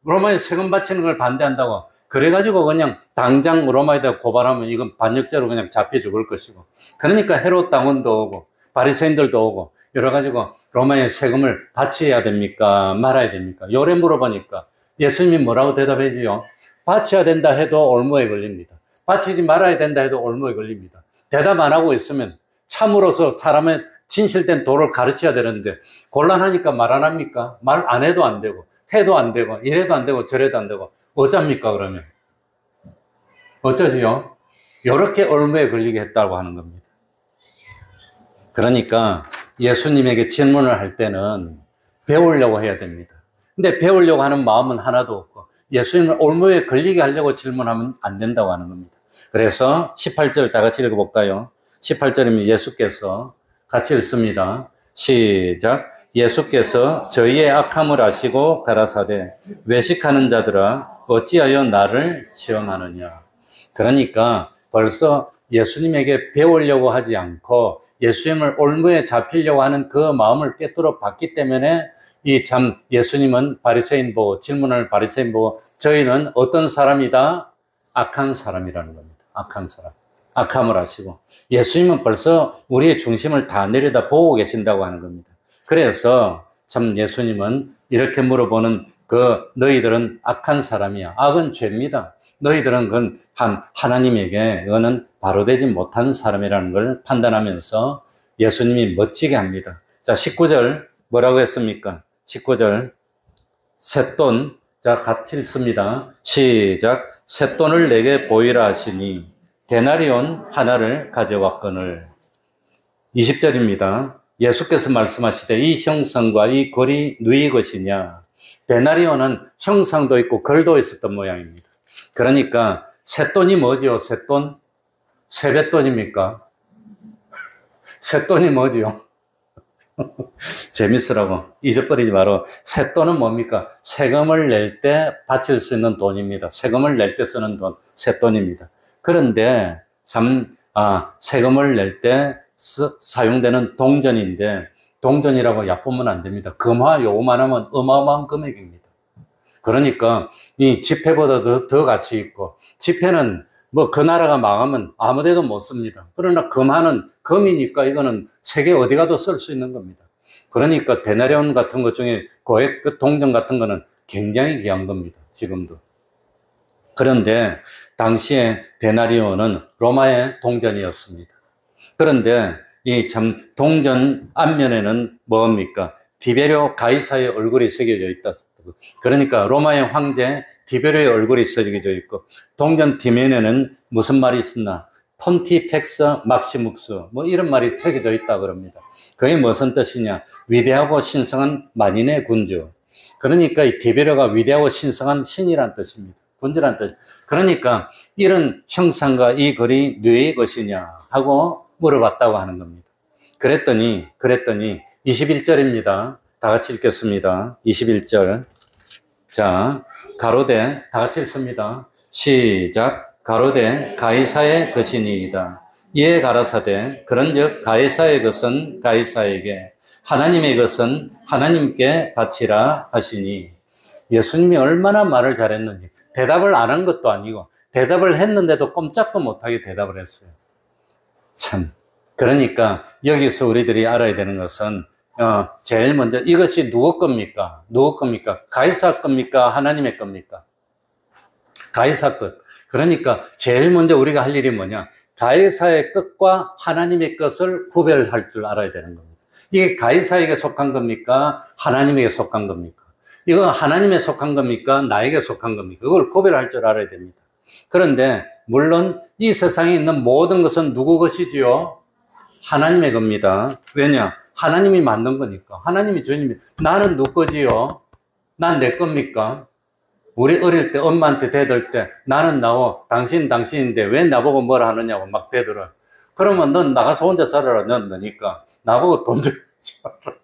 로마에 세금 바치는 걸 반대한다고 그래가지고 그냥 당장 로마에다가 고발하면 이건 반역죄로 그냥 잡혀 죽을 것이고, 그러니까 헤롯 당원도 오고 바리새인들도 오고 이래가지고 로마에 세금을 바쳐야 됩니까? 말아야 됩니까? 요래 물어보니까 예수님이 뭐라고 대답해 주요? 바쳐야 된다 해도 올무에 걸립니다. 바치지 말아야 된다 해도 올무에 걸립니다. 대답 안 하고 있으면 참으로서 사람의 진실된 도를 가르쳐야 되는데 곤란하니까 말 안 합니까? 말 안 해도 안 되고 해도 안 되고 이래도 안 되고 저래도 안 되고 어쩝니까 그러면? 어쩌지요? 이렇게 올무에 걸리게 했다고 하는 겁니다. 그러니까 예수님에게 질문을 할 때는 배우려고 해야 됩니다. 근데 배우려고 하는 마음은 하나도 없고 예수님을 올무에 걸리게 하려고 질문하면 안 된다고 하는 겁니다. 그래서 18절 다 같이 읽어볼까요? 18절이면 예수께서 같이 읽습니다. 시작. 예수께서 저희의 악함을 아시고 가라사대 외식하는 자들아 어찌하여 나를 시험하느냐. 그러니까 벌써 예수님에게 배우려고 하지 않고 예수님을 올무에 잡히려고 하는 그 마음을 꿰뚫어 봤기 때문에 이 참 예수님은 바리새인 보고 질문을 바리새인 보고 저희는 어떤 사람이다? 악한 사람이라는 겁니다. 악한 사람. 악함을 아시고 예수님은 벌써 우리의 중심을 다 내려다 보고 계신다고 하는 겁니다. 그래서 참 예수님은 이렇게 물어보는 너희들은 악한 사람이야. 악은 죄입니다. 너희들은 그건 하나님에게 너는 바로 되지 못한 사람이라는 걸 판단하면서 예수님이 멋지게 합니다. 자, 19절 뭐라고 했습니까? 19절 셋돈. 자, 같이 읽습니다. 시작. 셋돈을 내게 보이라 하시니 데나리온 하나를 가져왔거늘. 20절입니다. 예수께서 말씀하시되 이 형상과 이 글이 누이 것이냐. 데나리온은 형상도 있고 글도 있었던 모양입니다. 그러니까 셋돈이 뭐지요? 셋돈? 세뱃돈입니까? 셋돈이 뭐지요? 재밌으라고 잊어버리지 말고 셋돈은 뭡니까? 세금을 낼 때 바칠 수 있는 돈입니다. 세금을 낼 때 쓰는 돈, 셋돈입니다. 그런데 세금을 낼 때 사용되는 동전인데 동전이라고 얕보면 안 됩니다. 금화 요만하면 어마어마한 금액입니다. 그러니까 이 지폐보다 더 가치 있고 지폐는 그 나라가 망하면 아무데도 못 씁니다. 그러나 금화는 금이니까 이거는 세계 어디 가도 쓸 수 있는 겁니다. 그러니까 데나리온 같은 것 중에 고액 그 동전 같은 거는 굉장히 귀한 겁니다. 지금도. 그런데 당시에 데나리온은 로마의 동전이었습니다. 그런데 이 참 동전 앞면에는 뭡니까? 디베리오 가이사의 얼굴이 새겨져 있다. 그러니까 로마의 황제 디베리오의 얼굴이 새겨져 있고, 동전 뒷면에는 무슨 말이 있었나? 폰티펙스 막시묵스, 뭐 이런 말이 새겨져 있다 그럽니다. 그게 무슨 뜻이냐? 위대하고 신성한 만인의 군주. 그러니까 이 디베리오가 위대하고 신성한 신이란 뜻입니다. 군주란 뜻. 그러니까 이런 형상과 이 글이 누구의 것이냐 하고 물어봤다고 하는 겁니다. 그랬더니 21절입니다. 다 같이 읽겠습니다. 21절. 자, 가로되, 다 같이 읽습니다. 시작. 가로되 가이사의 것이니이다. 이에 가라사대 그런즉 가이사의 것은 가이사에게, 하나님의 것은 하나님께 바치라 하시니. 예수님이 얼마나 말을 잘했는지. 대답을 안 한 것도 아니고 대답을 했는데도 꼼짝도 못하게 대답을 했어요. 참. 그러니까 여기서 우리들이 알아야 되는 것은 제일 먼저 이것이 누구 겁니까? 누구 겁니까? 가이사 겁니까? 하나님의 겁니까? 가이사 것. 그러니까 제일 먼저 우리가 할 일이 뭐냐? 가이사의 것과 하나님의 것을 구별할 줄 알아야 되는 겁니다. 이게 가이사에게 속한 겁니까? 하나님에게 속한 겁니까? 이건 하나님에 속한 겁니까? 나에게 속한 겁니까? 그걸 구별할 줄 알아야 됩니다. 그런데 물론 이 세상에 있는 모든 것은 누구 것이지요? 하나님의 겁니다. 왜냐? 하나님이 만든 거니까. 하나님이 주님이. 나는 누구 거지요? 난 내 겁니까? 우리 어릴 때 엄마한테 대들 때 나는 나고 당신 당신인데 왜 나보고 뭘 하느냐고 막 대들어. 그러면 넌 나가서 혼자 살아라. 넌 너니까. 나보고 돈 주지 마라.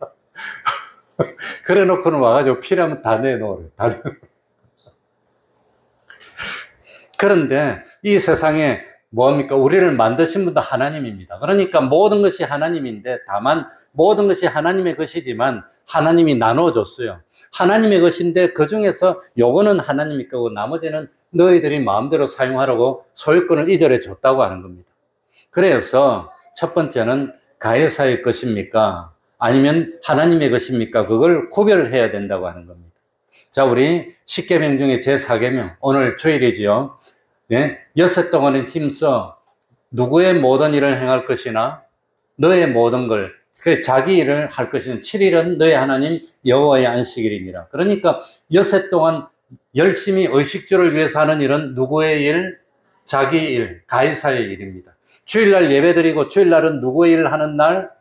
그래 놓고는 와가지고 필요하면 다 내놓으래. 다 내놓으래. 그런데 이 세상에 뭡니까? 우리를 만드신 분도 하나님입니다. 그러니까 모든 것이 하나님인데, 다만 모든 것이 하나님의 것이지만 하나님이 나눠줬어요. 하나님의 것인데 그 중에서 요거는 하나님의 거고 나머지는 너희들이 마음대로 사용하라고 소유권을 이전해 줬다고 하는 겁니다. 그래서 첫 번째는 가해사의 것입니까? 아니면 하나님의 것입니까? 그걸 구별해야 된다고 하는 겁니다. 자, 우리 10계명 중에 제4계명, 오늘 주일이지요. 네? 6해 동안은 힘써 누구의 모든 일을 행할 것이나 너의 모든 걸, 그 자기 일을 할 것이는 7일은 너의 하나님 여호와의 안식일이니라. 그러니까 6해 동안 열심히 의식주를 위해서 하는 일은 누구의 일? 자기 일, 가이사의 일입니다. 주일날 예배드리고 주일날은 누구의 일을 하는 날?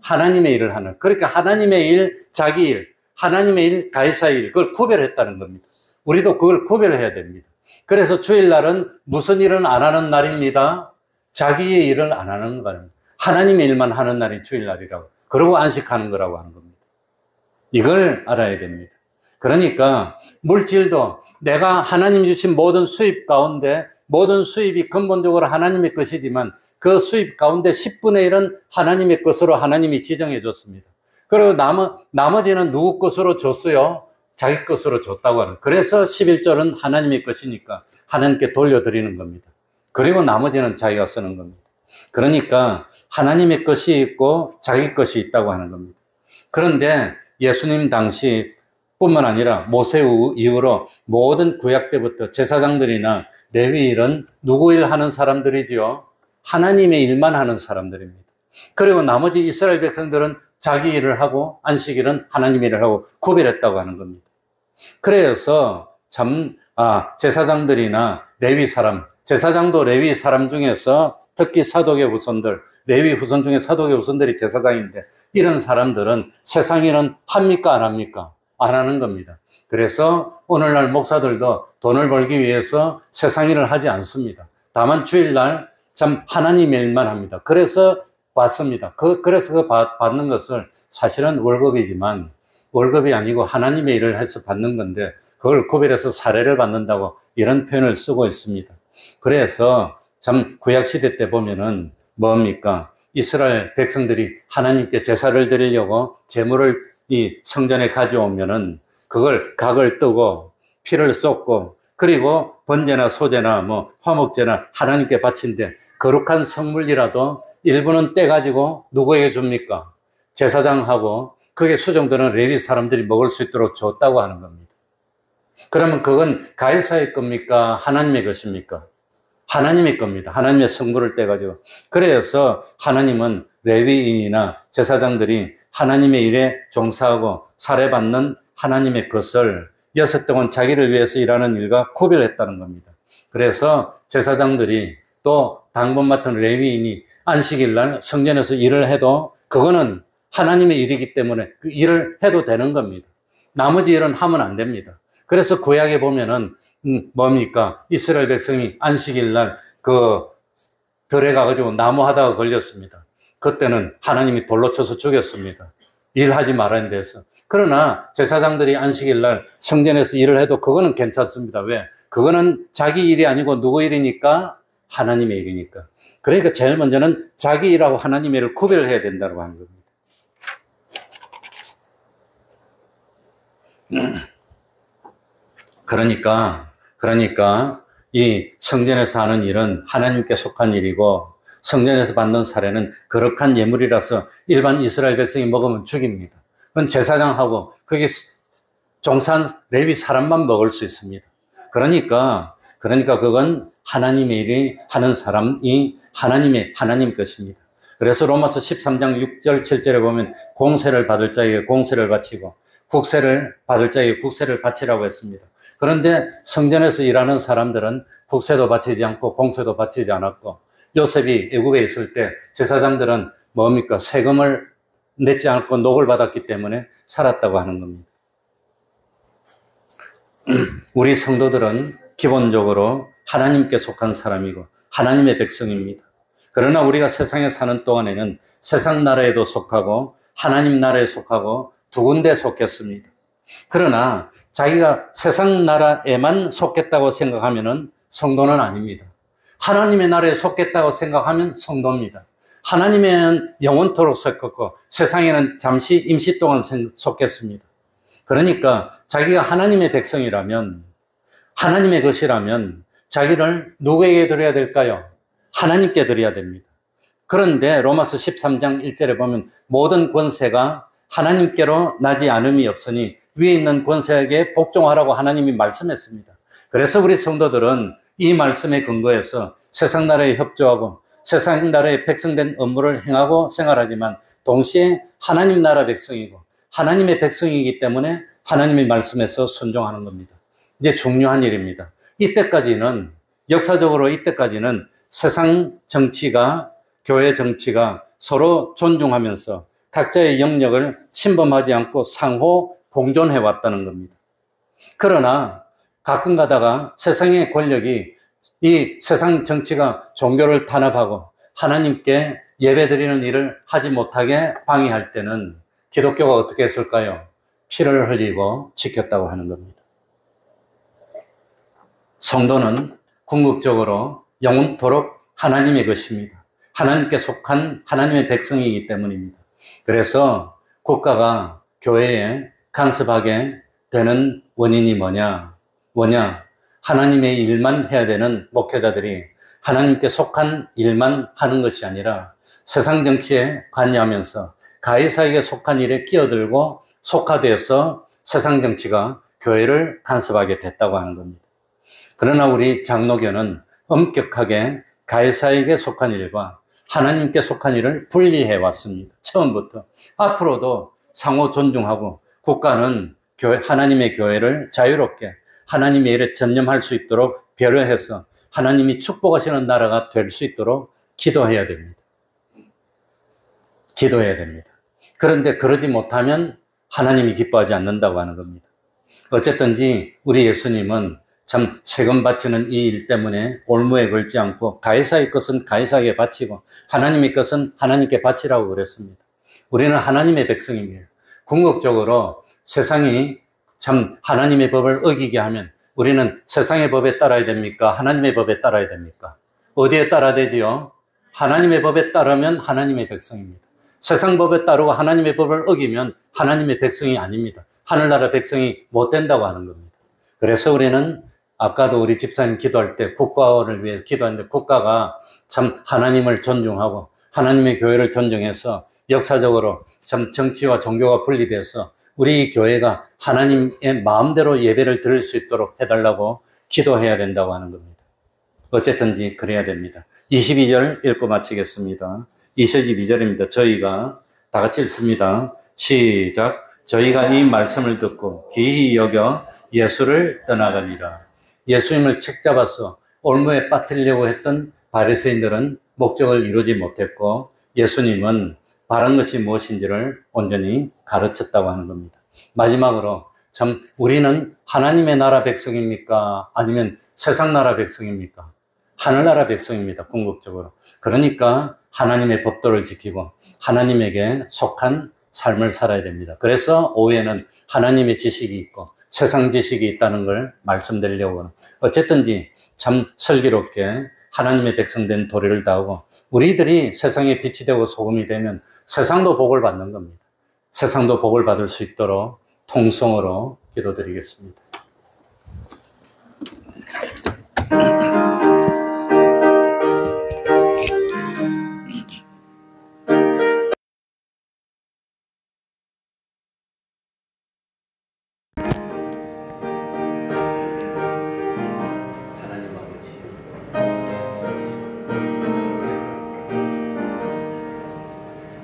하나님의 일을 하는. 그러니까 하나님의 일, 자기 일, 하나님의 일, 가이사의 일, 그걸 구별했다는 겁니다. 우리도 그걸 구별해야 됩니다. 그래서 주일날은 무슨 일은 안 하는 날입니다. 자기의 일을 안 하는 거입니다. 하나님의 일만 하는 날이 주일날이라고. 그러고 안식하는 거라고 하는 겁니다. 이걸 알아야 됩니다. 그러니까 물질도 내가 하나님 주신 모든 수입 가운데 모든 수입이 근본적으로 하나님의 것이지만 그 수입 가운데 10분의 1은 하나님의 것으로 하나님이 지정해 줬습니다. 그리고 나머지는 누구 것으로 줬어요? 자기 것으로 줬다고 하는. 그래서 11절은 하나님의 것이니까 하나님께 돌려드리는 겁니다. 그리고 나머지는 자기가 쓰는 겁니다. 그러니까 하나님의 것이 있고 자기 것이 있다고 하는 겁니다. 그런데 예수님 당시 뿐만 아니라 모세 이후로 모든 구약 때부터 제사장들이나 레위일은 누구 일 하는 사람들이지요? 하나님의 일만 하는 사람들입니다. 그리고 나머지 이스라엘 백성들은 자기 일을 하고 안식일은 하나님의 일을 하고 구별했다고 하는 겁니다. 그래서 제사장들이나 레위 사람, 제사장도 레위 사람 중에서 특히 사독의 후손들, 레위 후손 중에 사독의 후손들이 제사장인데 이런 사람들은 세상 일은 합니까 안 합니까? 안 하는 겁니다. 그래서 오늘날 목사들도 돈을 벌기 위해서 세상 일을 하지 않습니다. 다만 주일날 참 하나님의 일만 합니다. 그래서 받습니다. 그래서 그 받는 것을 사실은 월급이지만 월급이 아니고 하나님의 일을 해서 받는 건데 그걸 구별해서 사례를 받는다고 이런 표현을 쓰고 있습니다. 그래서 참 구약시대 때 보면은 뭡니까? 이스라엘 백성들이 하나님께 제사를 드리려고 제물을 이 성전에 가져오면은 그걸 각을 뜨고 피를 쏟고 그리고 번제나 소제나 뭐 화목제나 하나님께 바친데 거룩한 성물이라도 일부는 떼가지고 누구에게 줍니까? 제사장하고 그게 수종들은 레위 사람들이 먹을 수 있도록 줬다고 하는 겁니다. 그러면 그건 가이사의 겁니까? 하나님의 것입니까? 하나님의 겁니다. 하나님의 성부를 떼가지고. 그래서 하나님은 레위인이나 제사장들이 하나님의 일에 종사하고 살해받는 하나님의 것을 6해 동안 자기를 위해서 일하는 일과 구별했다는 겁니다. 그래서 제사장들이 또 당번 맡은 레위인이 안식일 날 성전에서 일을 해도 그거는 하나님의 일이기 때문에 그 일을 해도 되는 겁니다. 나머지 일은 하면 안 됩니다. 그래서 구약에 보면은 뭡니까? 이스라엘 백성이 안식일 날 들에 가가지고 나무 하다가 걸렸습니다. 그때는 하나님이 돌로 쳐서 죽였습니다. 일하지 말아야 돼서. 그러나 제사장들이 안식일 날 성전에서 일을 해도 그거는 괜찮습니다. 왜? 그거는 자기 일이 아니고 누구 일이니까? 하나님의 일이니까. 그러니까 제일 먼저는 자기 일하고 하나님의 일을 구별해야 된다고 하는 겁니다. 그러니까 이 성전에서 하는 일은 하나님께 속한 일이고 성전에서 받는 살해는 거룩한 예물이라서 일반 이스라엘 백성이 먹으면 죽입니다. 그건 제사장하고 거기 종사한 레위 사람만 먹을 수 있습니다. 그러니까 그건 하나님의 일이 하는 사람이 하나님 것입니다. 그래서 로마서 13장 6절 7절에 보면 공세를 받을 자에게 공세를 바치고 국세를 받을 자에게 국세를 바치라고 했습니다. 그런데 성전에서 일하는 사람들은 국세도 바치지 않고 공세도 바치지 않았고 요셉이 애굽에 있을 때 제사장들은 뭡니까? 세금을 냈지 않고 녹을 받았기 때문에 살았다고 하는 겁니다. 우리 성도들은 기본적으로 하나님께 속한 사람이고 하나님의 백성입니다. 그러나 우리가 세상에 사는 동안에는 세상 나라에도 속하고 하나님 나라에 속하고 두 군데 속했습니다. 그러나 자기가 세상 나라에만 속겠다고 생각하면 성도는 아닙니다. 하나님의 나라에 속겠다고 생각하면 성도입니다. 하나님에는 영원토록 속했고 세상에는 잠시 임시 동안 속했습니다. 그러니까 자기가 하나님의 백성이라면 하나님의 것이라면 자기를 누구에게 드려야 될까요? 하나님께 드려야 됩니다. 그런데 로마서 13장 1절에 보면 모든 권세가 하나님께로 나지 않음이 없으니 위에 있는 권세에게 복종하라고 하나님이 말씀했습니다. 그래서 우리 성도들은 이 말씀에 근거해서 세상 나라에 협조하고 세상 나라에 백성된 업무를 행하고 생활하지만 동시에 하나님 나라 백성이고 하나님의 백성이기 때문에 하나님의 말씀에서 순종하는 겁니다. 이제 중요한 일입니다. 역사적으로 이때까지는 세상 정치가 교회 정치가 서로 존중하면서 각자의 영역을 침범하지 않고 상호 공존해 왔다는 겁니다. 그러나 가끔 가다가 세상의 권력이 이 세상 정치가 종교를 탄압하고 하나님께 예배드리는 일을 하지 못하게 방해할 때는 기독교가 어떻게 했을까요? 피를 흘리고 지켰다고 하는 겁니다. 성도는 궁극적으로 영원토록 하나님의 것입니다. 하나님께 속한 하나님의 백성이기 때문입니다. 그래서 국가가 교회에 간섭하게 되는 원인이 뭐냐? 하나님의 일만 해야 되는 목회자들이 하나님께 속한 일만 하는 것이 아니라 세상 정치에 관여하면서 가해사에게 속한 일에 끼어들고 속화되어서 세상 정치가 교회를 간섭하게 됐다고 하는 겁니다. 그러나 우리 장로교는 엄격하게 가해사에게 속한 일과 하나님께 속한 일을 분리해 왔습니다. 처음부터. 앞으로도 상호 존중하고 국가는 하나님의 교회를 자유롭게 하나님의 일에 전념할 수 있도록 배려해서 하나님이 축복하시는 나라가 될 수 있도록 기도해야 됩니다. 그런데 그러지 못하면 하나님이 기뻐하지 않는다고 하는 겁니다. 어쨌든지 우리 예수님은 참 세금 바치는 이 일 때문에 올무에 걸지 않고 가해사의 것은 가해사에게 바치고 하나님의 것은 하나님께 바치라고 그랬습니다. 우리는 하나님의 백성입니다. 궁극적으로 세상이 참 하나님의 법을 어기게 하면 우리는 세상의 법에 따라야 됩니까? 하나님의 법에 따라야 됩니까? 어디에 따라야 되지요? 하나님의 법에 따르면 하나님의 백성입니다. 세상 법에 따르고 하나님의 법을 어기면 하나님의 백성이 아닙니다. 하늘나라 백성이 못 된다고 하는 겁니다. 그래서 우리는 아까도 우리 집사님 기도할 때 국가를 위해 기도했는데 국가가 참 하나님을 존중하고 하나님의 교회를 존중해서 역사적으로 참 정치와 종교가 분리돼서 우리 교회가 하나님의 마음대로 예배를 드릴 수 있도록 해달라고 기도해야 된다고 하는 겁니다. 어쨌든지 그래야 됩니다. 22절 읽고 마치겠습니다. 22절입니다. 저희가 다 같이 읽습니다. 시작. 저희가 이 말씀을 듣고 기이 여겨 예수를 떠나가니라. 예수님을 책잡아서 올무에 빠뜨리려고 했던 바리새인들은 목적을 이루지 못했고 예수님은 바른 것이 무엇인지를 온전히 가르쳤다고 하는 겁니다. 마지막으로 참 우리는 하나님의 나라 백성입니까? 아니면 세상 나라 백성입니까? 하늘나라 백성입니다. 궁극적으로. 그러니까 하나님의 법도를 지키고 하나님에게 속한 삶을 살아야 됩니다. 그래서 오후에는 하나님의 지식이 있고 세상 지식이 있다는 걸 말씀드리려고 어쨌든지 참 슬기롭게 하나님의 백성된 도리를 다하고 우리들이 세상에 빛이 되고 소금이 되면 세상도 복을 받는 겁니다. 세상도 복을 받을 수 있도록 통성으로 기도드리겠습니다. 하나님 아버지,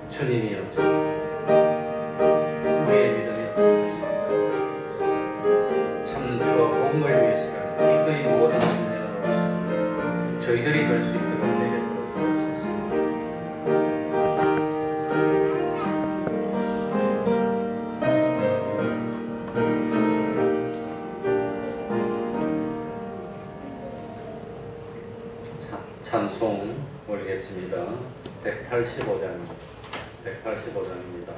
주님이여 우리의 믿음이 참 주와 복음을 위해서라 기꺼이 모든 신뢰를 저희들이 될 수 있도록 내게 찬송 올리겠습니다. 185장입니다. 185장입니다.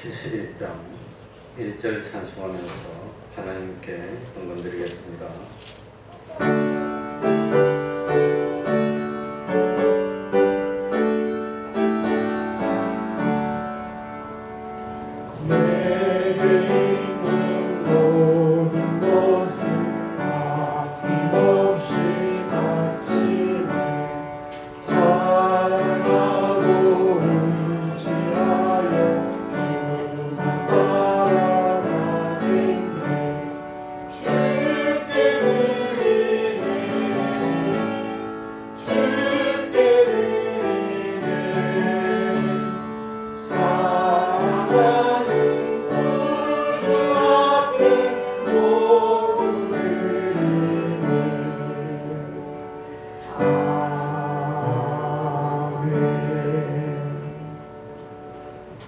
71장 1절 찬송하면서 하나님께 헌금드리겠습니다.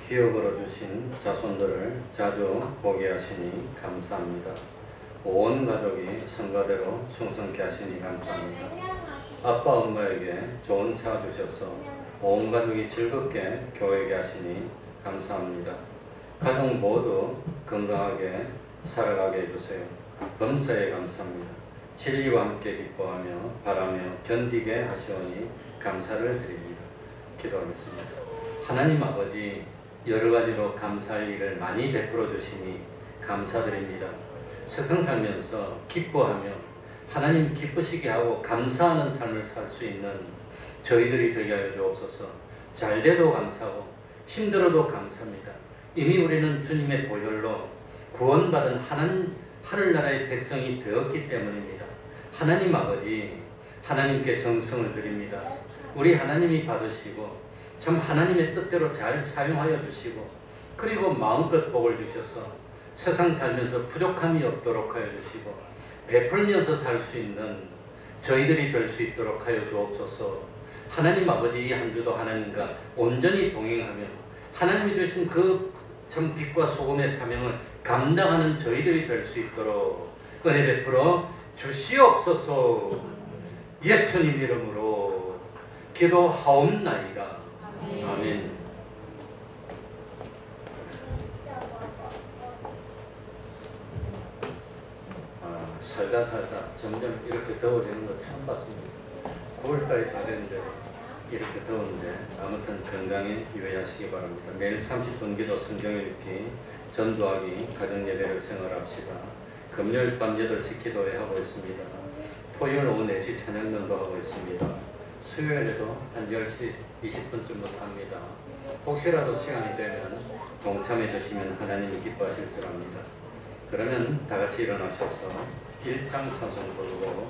기업으로 주신 자손들을 자주 보게 하시니 감사합니다. 온 가족이 성가대로 충성케 하시니 감사합니다. 아빠 엄마에게 좋은 차 주셔서 온 가족이 즐겁게 교회에 하시니 감사합니다. 가족 모두 건강하게 살아가게 해주세요. 범사에 감사합니다. 진리와 함께 기뻐하며 바라며 견디게 하시오니 감사를 드립니다. 기도하겠습니다. 하나님 아버지, 여러 가지로 감사할 일을 많이 베풀어 주시니 감사드립니다. 세상 살면서 기뻐하며 하나님 기쁘시게 하고 감사하는 삶을 살 수 있는 저희들이 되게 하여 주옵소서. 잘 돼도 감사하고 힘들어도 감사합니다. 이미 우리는 주님의 보혈로 구원받은 하늘나라의 백성이 되었기 때문입니다. 하나님 아버지, 하나님께 정성을 드립니다. 우리 하나님이 받으시고 참 하나님의 뜻대로 잘 사용하여 주시고, 그리고 마음껏 복을 주셔서 세상 살면서 부족함이 없도록 하여 주시고 베풀면서 살 수 있는 저희들이 될 수 있도록 하여 주옵소서. 하나님 아버지, 이 한 주도 하나님과 온전히 동행하며 하나님이 주신 그 참 빛과 소금의 사명을 감당하는 저희들이 될 수 있도록 은혜 베풀어 주시옵소서. 예수님 이름으로 기도하옵나이다. 아멘. 살다 점점 이렇게 더워지는 거 처음 봤습니다. 9월달이 다 됐는데 이렇게 더운데 아무튼 건강에 유의하시기 바랍니다. 매일 30분 기도, 성경 읽기, 전도하기, 가정예배를 생활합시다. 금요일 밤 8시 기도회 하고 있습니다. 토요일 오후 4시 찬양전도 하고 있습니다. 수요일에도 한 10시 20분쯤부터 합니다. 혹시라도 시간이 되면 동참해 주시면 하나님이 기뻐하실 줄 압니다. 그러면 다 같이 일어나셔서 1장 찬송 부르고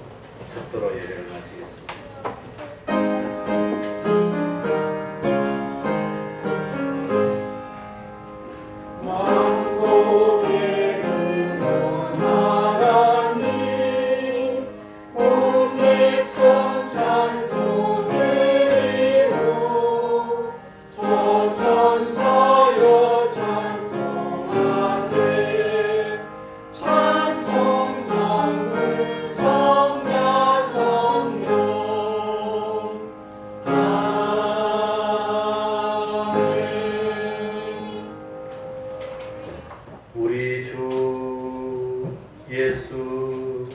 축도로 예배를 마치겠습니다. 우리 주 예수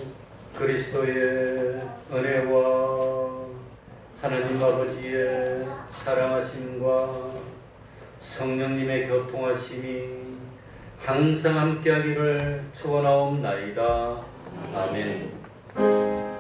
그리스도의 은혜와 하나님 아버지의 사랑하심과 성령님의 교통하심이 항상 함께하기를 축원하옵나이다. 아멘.